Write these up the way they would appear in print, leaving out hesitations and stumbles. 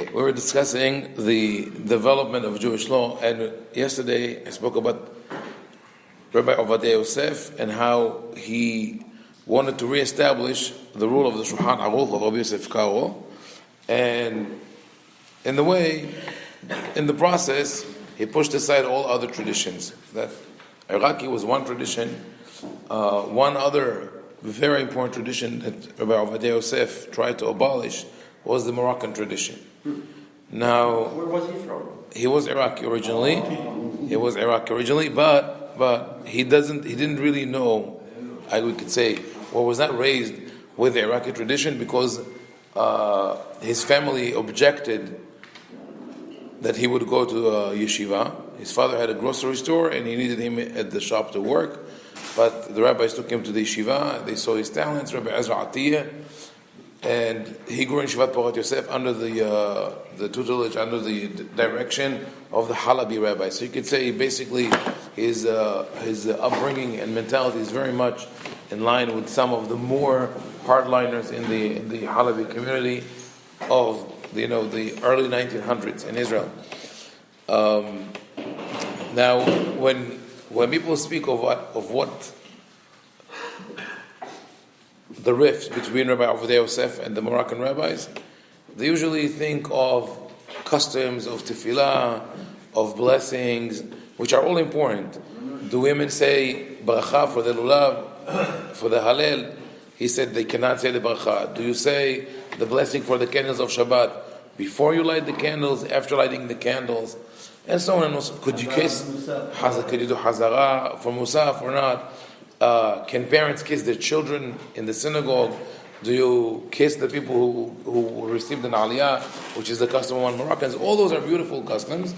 Okay, we were discussing the development of Jewish law, and yesterday I spoke about Rabbi Ovadia Yosef and how he wanted to reestablish the rule of the Shulchan Aruch of Rabbi Yosef Karo, and in the process, he pushed aside all other traditions. That Iraqi was one tradition. One other very important tradition that Rabbi Ovadia Yosef tried to abolish was the Moroccan tradition. Now, where was he from? He was Iraqi originally. But he didn't really know, we could say, or was not raised with the Iraqi tradition because his family objected that he would go to a yeshiva. His father had a grocery store and he needed him at the shop to work. But the rabbis took him to the yeshiva. They saw his talents, Rabbi Ezra Atiyah. And he grew in Shivat Porat Yosef under the tutelage, under the direction of the Halabi rabbi. So you could say basically his upbringing and mentality is very much in line with some of the more hardliners in the Halabi community of the early 1900s in Israel. Now, when people speak of what the rift between Rabbi Ovadia Yosef and the Moroccan rabbis, they usually think of customs, of tefillah, of blessings, which are all important. Do women say bracha for the lulav, for the halal? He said they cannot say the bracha. Do you say the blessing for the candles of Shabbat before you light the candles, after lighting the candles, and so on and so on? Could you kiss? Could you do hazara for musaf or not? Can parents kiss their children in the synagogue? Do you kiss the people who received an aliyah, which is the custom among Moroccans? All those are beautiful customs,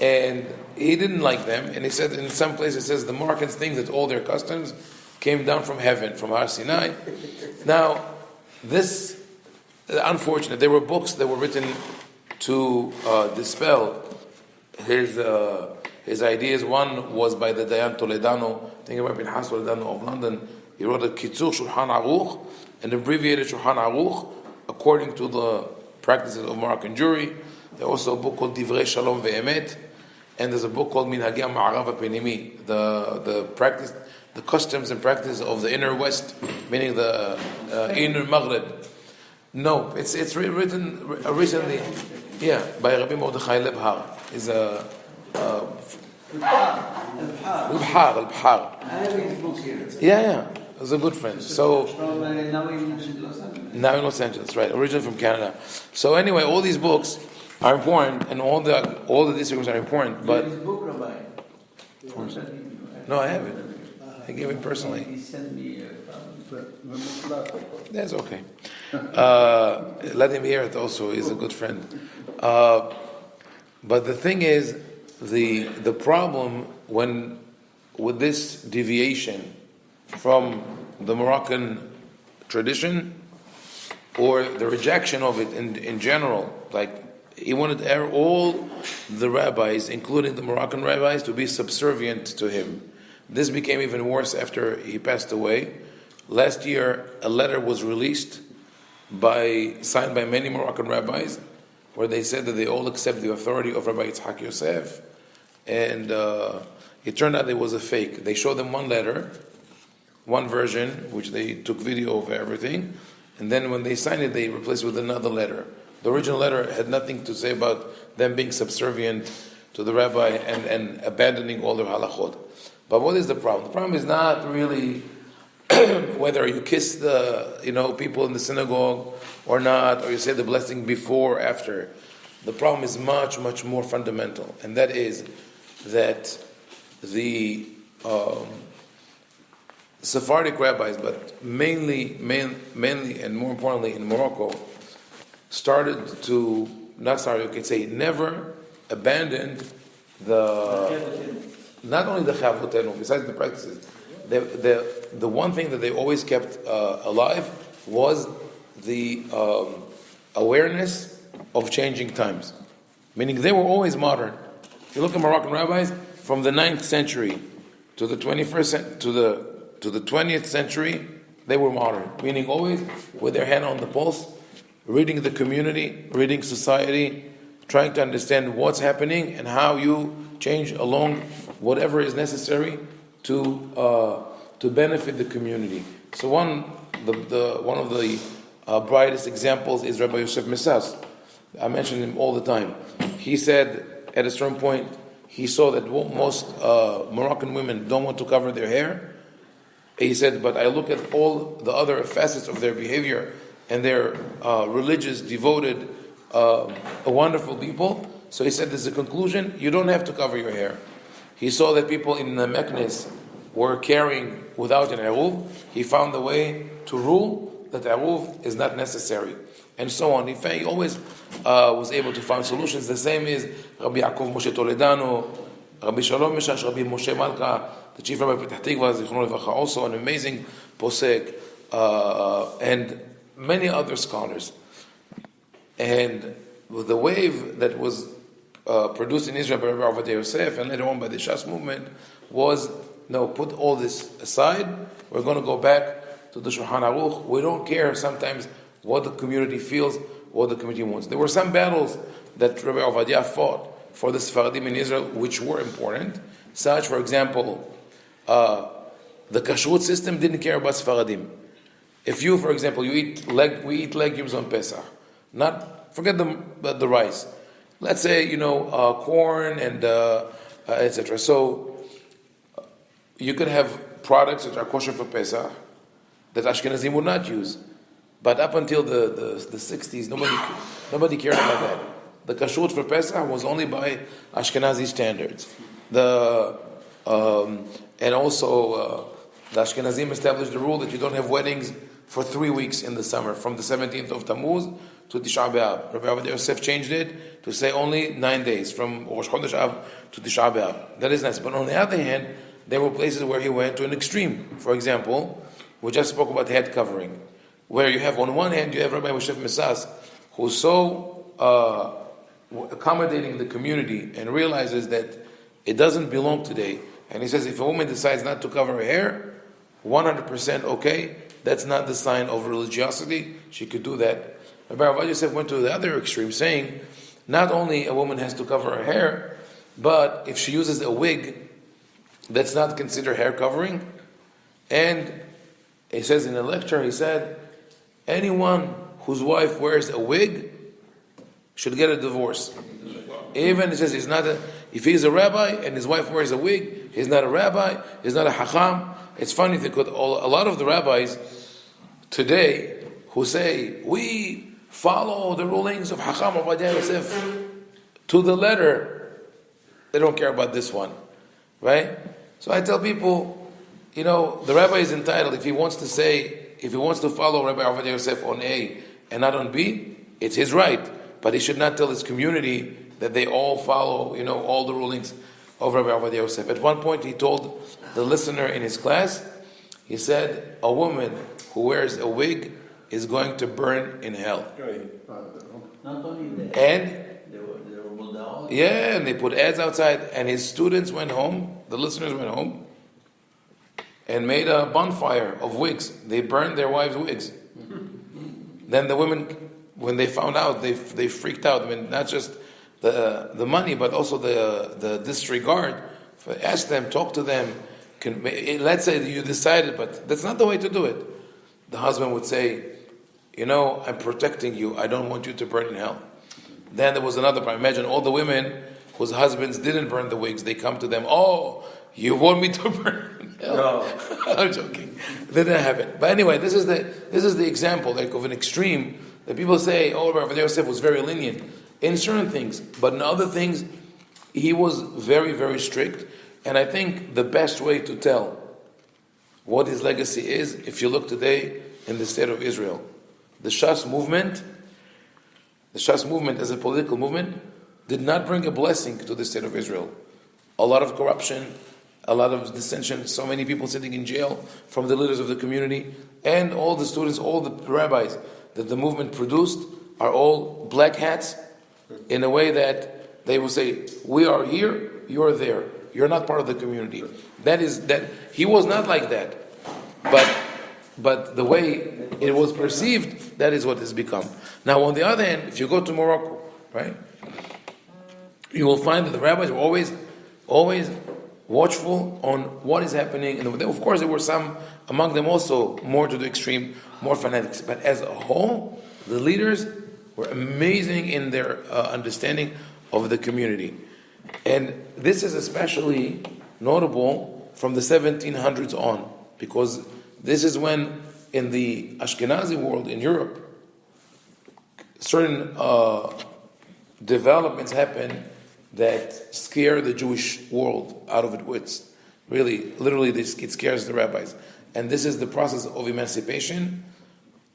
and he didn't like them. And he said in some places, it says the Moroccans think that all their customs came down from heaven, from Har Sinai. Now, this unfortunate. There were books that were written to dispel his ideas. One was by the Dayan Toledano, I think about Pinhas Toledano of London. He wrote a Kitzur Shulchan Aruch, an abbreviated Shulchan Aruch, according to the practices of Moroccan Jewry. There's also a book called Divrei Shalom Ve'emet, and there's a book called Minhagei Ma'arav HaPenimi, the practice, the customs and practices of the inner West, meaning the inner Maghreb. No, it's written recently, by Rabbi Mordechai Lebhar. Is a Al-Bhar. I have his book here. Yeah, he's a good friend. So Now in Los Angeles. Now in Los Angeles, right? Originally from Canada. So anyway, all these books are important, and all the disciplines are important. But his book, Rabbi. Of course. No, I have it. I gave it personally. He sent me. That's okay. Let him hear it. Also, he's a good friend. But the thing is, the problem with this deviation from the Moroccan tradition, or the rejection of it in general, like he wanted all the rabbis, including the Moroccan rabbis, to be subservient to him. This became even worse after he passed away. Last year, a letter was released signed by many Moroccan rabbis, where they said that they all accept the authority of Rabbi Yitzhak Yosef, and it turned out it was a fake. They showed them one letter, one version, which they took video of everything, and then when they signed it, they replaced it with another letter. The original letter had nothing to say about them being subservient to the rabbi and abandoning all their halachot. But what is the problem? The problem is not really whether you kiss the people in the synagogue or not, or you say the blessing before or after. The problem is much, much more fundamental, and that is that the Sephardic rabbis, but mainly and more importantly in Morocco, never abandoned not only the Chavotenu, besides the practices. The one thing that they always kept alive was the awareness of changing times. Meaning they were always modern. If you look at Moroccan rabbis, from the 9th century to the 21st to the 20th century, they were modern. Meaning always with their hand on the pulse reading the community, reading society, trying to understand what's happening and how you change along whatever is necessary to benefit the community. So one of the brightest examples is Rabbi Yosef Messas. I mention him all the time. He said at a certain point he saw that most Moroccan women don't want to cover their hair. He said, but I look at all the other facets of their behavior and they're religious, devoted, wonderful people. So he said, there's a conclusion, you don't have to cover your hair. He saw that people in the Meknes were carrying without an eruv. He found a way to rule that eruv is not necessary, and so on. He always was able to find solutions. The same is Rabbi Yaakov Moshe Toledano, Rabbi Shalom Meshash, Rabbi Moshe Malka, the chief rabbi of Petah Tikva, Zichrono Levacha, also an amazing posek, and many other scholars. And the wave that was produced in Israel by Rabbi Ovadia Yosef and later on by the Shas movement was, no, put all this aside. We're going to go back to the Shulchan Aruch. We don't care sometimes what the community feels, what the community wants. There were some battles that Rabbi Ovadia fought for the Sephardim in Israel, which were important. Such, for example, the kashrut system didn't care about Sephardim. If you, for example, we eat legumes on Pesach, forget the rice. Let's say corn and etc. So you could have products that are kosher for Pesach that Ashkenazim would not use. But up until the 60s, nobody cared about that. The kashrut for Pesach was only by Ashkenazi standards. And also the Ashkenazim established the rule that you don't have weddings for 3 weeks in the summer, from the 17th of Tammuz to Tisha B'Av. Rabbi Ovadia Yosef changed it to say only 9 days, from Rosh Chodesh Av to Tisha B'Av. That is nice. But on the other hand, there were places where he went to an extreme. For example, we just spoke about head covering, where you have, on one hand, you have Rabbi Yosef Messas, who's so accommodating the community and realizes that it doesn't belong today. And he says, if a woman decides not to cover her hair, 100% okay, that's not the sign of religiosity. She could do that. Rabbi Ovadia Yosef went to the other extreme, saying, not only a woman has to cover her hair, but if she uses a wig, that's not considered hair covering. And he says in a lecture, he said, anyone whose wife wears a wig should get a divorce. Even, he says, if he's a rabbi and his wife wears a wig, he's not a rabbi, he's not a hacham. It's funny because a lot of the rabbis today who say, we follow the rulings of Haim Ovadia Yosef to the letter, they don't care about this one, right? So I tell people, the rabbi is entitled, if he wants to follow Rabbi Ovadia Yosef on A and not on B, it's his right. But he should not tell his community that they all follow, all the rulings of Rabbi Ovadia Yosef. At one point, he told the listener in his class, he said, a woman who wears a wig is going to burn in hell. Not only that. And They were bulldogs. yeah, and they put ads outside, and his students went home, the listeners went home, and made a bonfire of wigs. They burned their wives' wigs. Then the women, when they found out, they freaked out. I mean, not just the money, but also the disregard. Ask them, talk to them. Let's say you decided, but that's not the way to do it. The husband would say, I'm protecting you. I don't want you to burn in hell. Then there was another problem. Imagine all the women whose husbands didn't burn the wigs. They come to them, oh, you want me to burn in hell? No. I'm joking. That didn't happen. But anyway, this is the example of an extreme that people say, oh, Rabbi Yosef was very lenient in certain things, but in other things, he was very, very strict. And I think the best way to tell what his legacy is, if you look today in the state of Israel, the Shas movement as a political movement did not bring a blessing to the state of Israel. A lot of corruption, a lot of dissension, so many people sitting in jail from the leaders of the community, and all the students, all the rabbis that the movement produced are all black hats in a way that they will say, we are here, you're there. You're not part of the community. That he was not like that. but the way it was perceived, that is what it's become. Now, on the other hand, if you go to Morocco, right, you will find that the rabbis were always watchful on what is happening. And of course, there were some among them also more to the extreme, more fanatics. But as a whole, the leaders were amazing in their understanding of the community. And this is especially notable from the 1700s on, because this is when, in the Ashkenazi world in Europe, certain developments happen that scare the Jewish world out of its wits. Really, literally, it scares the rabbis. And this is the process of emancipation,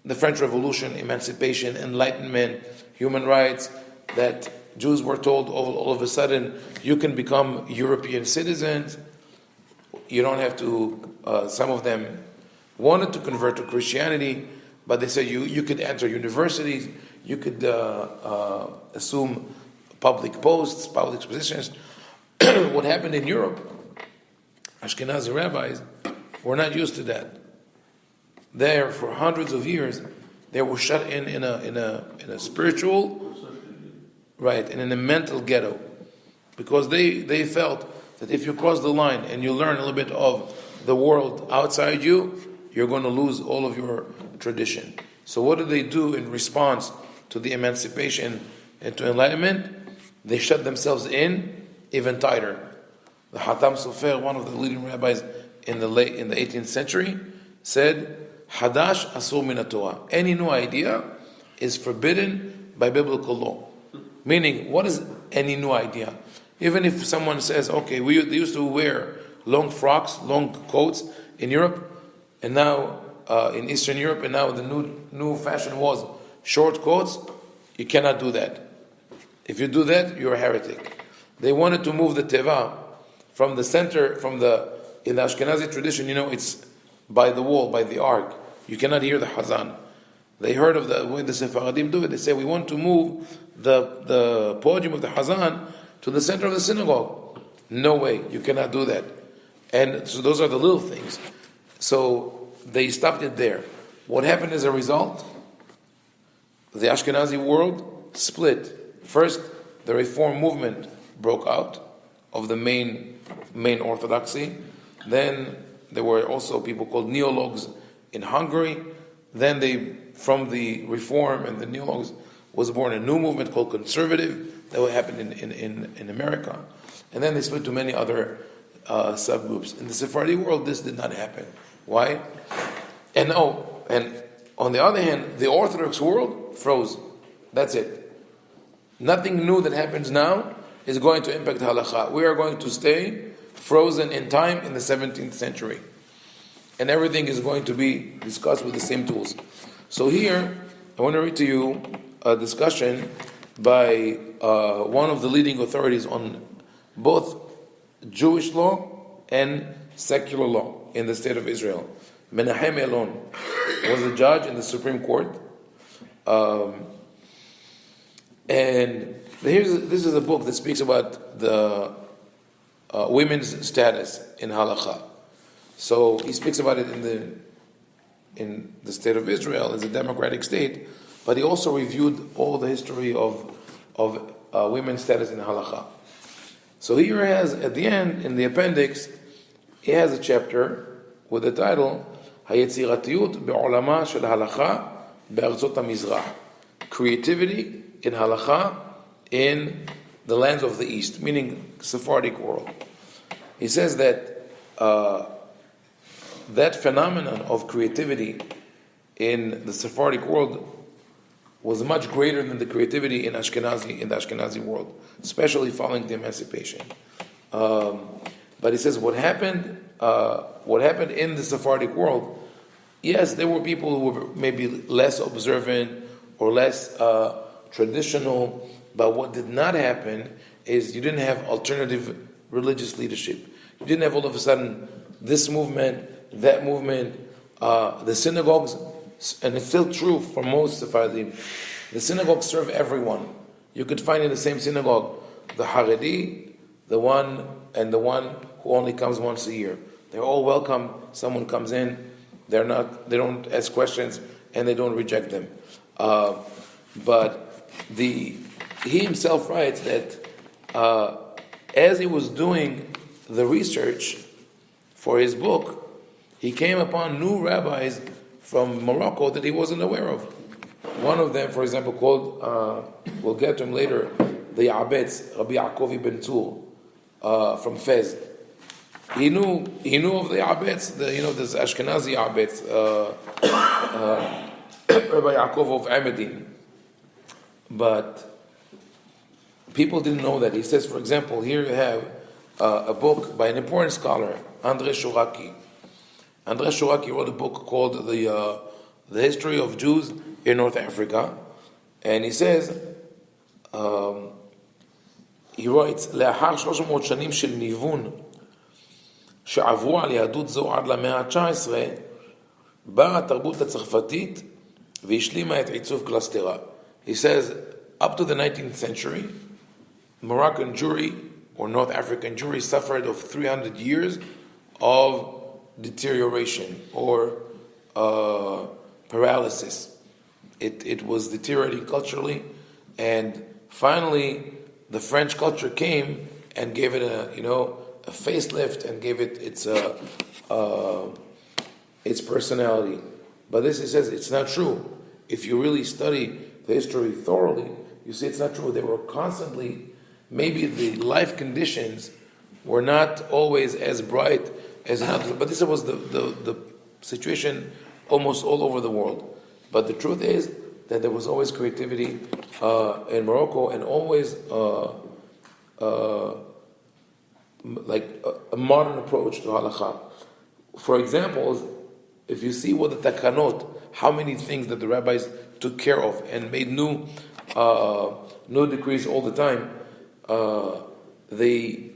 the French Revolution, emancipation, enlightenment, human rights, that Jews were told all of a sudden, you can become European citizens. You don't have to, some of them wanted to convert to Christianity, but they said you could enter universities, you could assume public posts, public positions. What happened in Europe, Ashkenazi rabbis were not used to that. There, for hundreds of years, they were shut in a spiritual, right, and in a mental ghetto, because they felt that if you cross the line and you learn a little bit of the world outside you, you're going to lose all of your tradition. So what do they do in response to the emancipation and to enlightenment? They shut themselves in even tighter. The Hatam Sofer, one of the leading rabbis in the 18th century, said, Hadash asur min Torah. Any new idea is forbidden by biblical law. Meaning, what is any new idea? Even if someone says, okay, they used to wear long frocks, long coats in Europe, and now in Eastern Europe, and now the new fashion was short coats, you cannot do that. If you do that, you're a heretic. They wanted to move the teva from the center, in the Ashkenazi tradition, it's by the wall, by the ark. You cannot hear the Hazan. They heard of the way the Sephardim do it. They say, we want to move the podium of the Hazan to the center of the synagogue. No way, you cannot do that. And so those are the little things. So they stopped it there. What happened as a result? The Ashkenazi world split. First, the Reform movement broke out of the main orthodoxy. Then there were also people called neologues in Hungary. Then from the Reform and the neologues was born a new movement called conservative that would happen in America. And then they split to many other subgroups. In the Sephardi world, this did not happen. Why? And on the other hand, the Orthodox world froze. That's it. Nothing new that happens now is going to impact halakha. We are going to stay frozen in time in the 17th century. And everything is going to be discussed with the same tools. So here, I want to read to you a discussion by one of the leading authorities on both Jewish law and secular law in the state of Israel. Menahem Elon was a judge in the Supreme Court. And this is a book that speaks about the women's status in halakha. So he speaks about it in the state of Israel as a democratic state, but he also reviewed all the history of women's status in halakha. So here he has, at the end, in the appendix, he has a chapter with the title "Hayetziratiyut be'olama shel halakha be'arzot hamizrach." Creativity in halakha in the lands of the East, meaning Sephardic world. He says that that phenomenon of creativity in the Sephardic world was much greater than the creativity in the Ashkenazi world, especially following the emancipation. But he says what happened in the Sephardic world, yes, there were people who were maybe less observant or less traditional, but what did not happen is you didn't have alternative religious leadership. You didn't have all of a sudden this movement, that movement, the synagogues, and it's still true for most Sephardim. The synagogues serve everyone. You could find in the same synagogue the Haredi, the one who only comes once a year. They're all welcome. Someone comes in, They don't ask questions, and they don't reject them. But he himself writes that as he was doing the research for his book, he came upon new rabbis from Morocco that he wasn't aware of. One of them, for example, called, we'll get to him later, the Ya'abetz, Rabbi ibn Tzur, from Fez. He knew of the Ya'abetz, this Ashkenazi Ya'abetz, Rabbi Yaakov of Ahmadin. But people didn't know that. He says, for example, here you have a book by an important scholar, André Shoraki. André Shoraki wrote a book called The History of Jews in North Africa. And he says, he writes, לאחר 300 שנים של ניוון שעברו על יהדות זו עד למאה ה-19, באה התרבות הצרפתית והשלימה את עיצוב קלסתרה. He says, up to the 19th century, Moroccan Jewry or North African Jewry suffered of 300 years of deterioration or paralysis. It was deteriorating culturally, and finally the French culture came and gave it a facelift and gave it its personality. But this, he says, it's not true. If you really study the history thoroughly, you see it's not true. They were constantly, maybe the life conditions were not always as bright as in others, but this was the situation almost all over the world. But the truth is that there was always creativity in Morocco, and always like a modern approach to halakha. For example, if you see what the takanot, how many things that the rabbis took care of and made new decrees all the time, they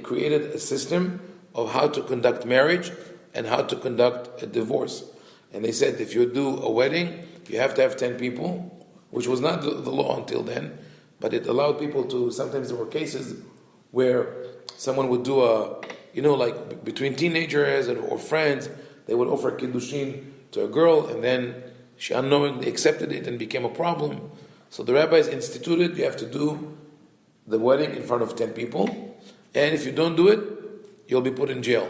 created a system of how to conduct marriage and how to conduct a divorce. And they said if you do a wedding, you have to have 10 people, which was not the law until then, but it allowed people to, sometimes there were cases where someone would do like between teenagers or friends, they would offer kiddushin to a girl, and then she unknowingly accepted it and became a problem. So the rabbis instituted, you have to do the wedding in front of 10 people, and if you don't do it, you'll be put in jail.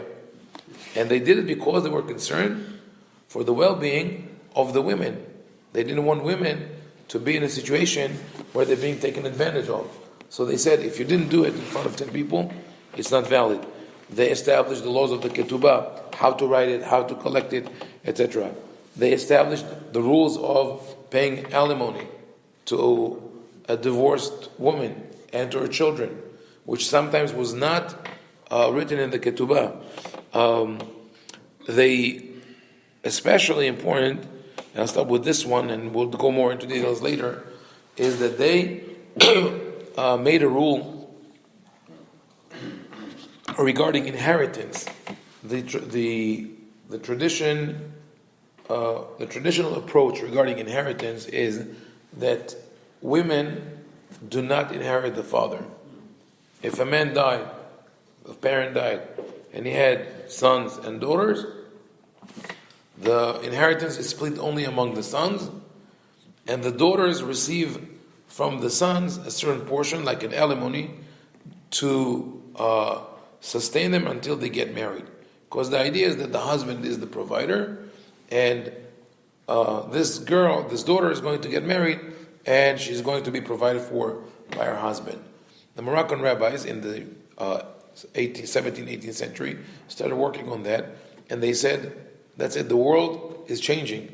And they did it because they were concerned for the well-being of the women. They didn't want women to be in a situation where they're being taken advantage of. So they said, if you didn't do it in front of 10 people, it's not valid. They established the laws of the ketubah, how to write it, how to collect it, etc. They established the rules of paying alimony to a divorced woman and to her children, which sometimes was not written in the ketubah. They, especially important, and I'll start with this one and we'll go more into details later, is that they made a rule regarding inheritance. The traditional approach regarding inheritance is that women do not inherit the father. If a man died, a parent died, and he had sons and daughters, the inheritance is split only among the sons, and the daughters receive from the sons a certain portion, like an alimony, to sustain them until they get married. Because the idea is that the husband is the provider, and this daughter is going to get married, and she's going to be provided for by her husband. The Moroccan rabbis in the 17th, 18th century started working on that, and they said, that's it, the world is changing.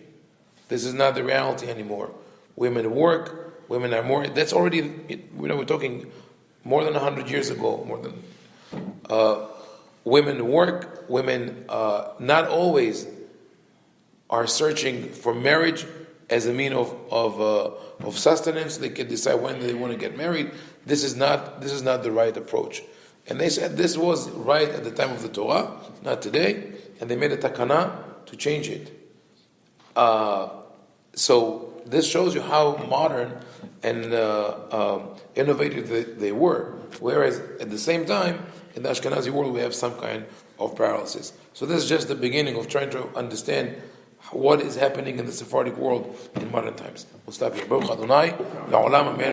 This is not the reality anymore. Women work, women are more, that's already, we're talking more than 100 years ago, women work, women not always are searching for marriage as a mean of sustenance. They can decide when they want to get married. This is not the right approach. And they said this was right at the time of the Torah, not today, and they made a takana to change it. So this shows you how modern and innovative they were. Whereas at the same time, in the Ashkenazi world we have some kind of paralysis. So this is just the beginning of trying to understand what is happening in the Sephardic world in modern times. We'll stop here. Baruch Adonai, la'olam amen.